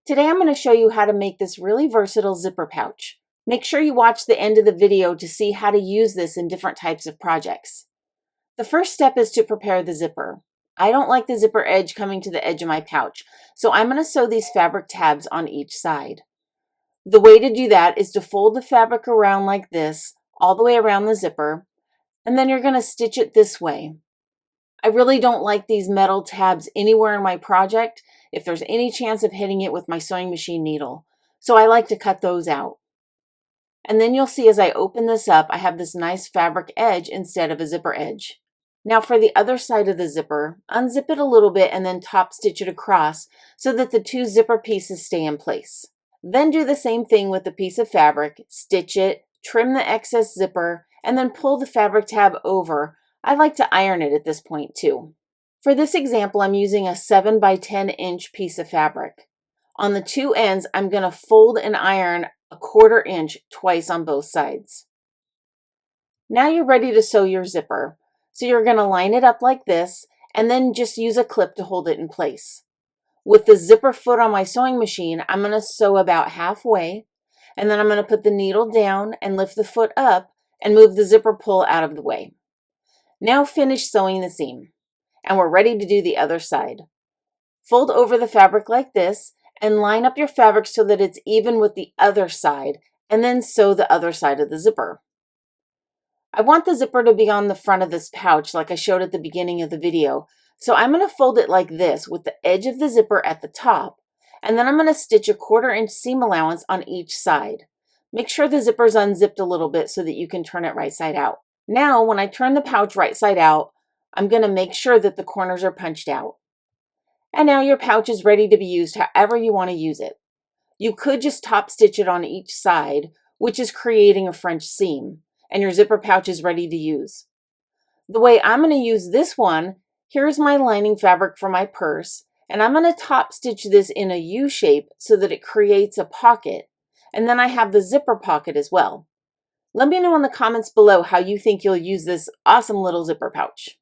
Today I'm going to show you how to make this really versatile zipper pouch. Make sure you watch the end of the video to see how to use this in different types of projects. The first step is to prepare the zipper. I don't like the zipper edge coming to the edge of my pouch, so I'm going to sew these fabric tabs on each side. The way to do that is to fold the fabric around like this, all the way around the zipper, and then you're going to stitch it this way. I really don't like these metal tabs anywhere in my project if there's any chance of hitting it with my sewing machine needle, so I like to cut those out. And then you'll see as I open this up, I have this nice fabric edge instead of a zipper edge. Now for the other side of the zipper, unzip it a little bit and then top stitch it across so that the two zipper pieces stay in place. Then do the same thing with the piece of fabric, stitch it, trim the excess zipper, and then pull the fabric tab over. I like to iron it at this point too. For this example, I'm using a 7 by 10 inch piece of fabric. On the two ends, I'm going to fold and iron a 1/4 inch twice on both sides. Now you're ready to sew your zipper. So you're going to line it up like this and then just use a clip to hold it in place. With the zipper foot on my sewing machine, I'm going to sew about halfway, and then I'm going to put the needle down and lift the foot up and move the zipper pull out of the way. Now finish sewing the seam, and we're ready to do the other side. Fold over the fabric like this and line up your fabric so that it's even with the other side, and then sew the other side of the zipper. I want the zipper to be on the front of this pouch like I showed at the beginning of the video, so I'm going to fold it like this with the edge of the zipper at the top, and then I'm going to stitch a 1/4 inch seam allowance on each side. Make sure the zipper's unzipped a little bit so that you can turn it right side out. Now, when I turn the pouch right side out, I'm going to make sure that the corners are punched out. And now your pouch is ready to be used however you want to use it. You could just top stitch it on each side, which is creating a French seam, and your zipper pouch is ready to use. The way I'm going to use this one, here's my lining fabric for my purse, and I'm going to top stitch this in a U shape so that it creates a pocket, and then I have the zipper pocket as well. Let me know in the comments below how you think you'll use this awesome little zipper pouch.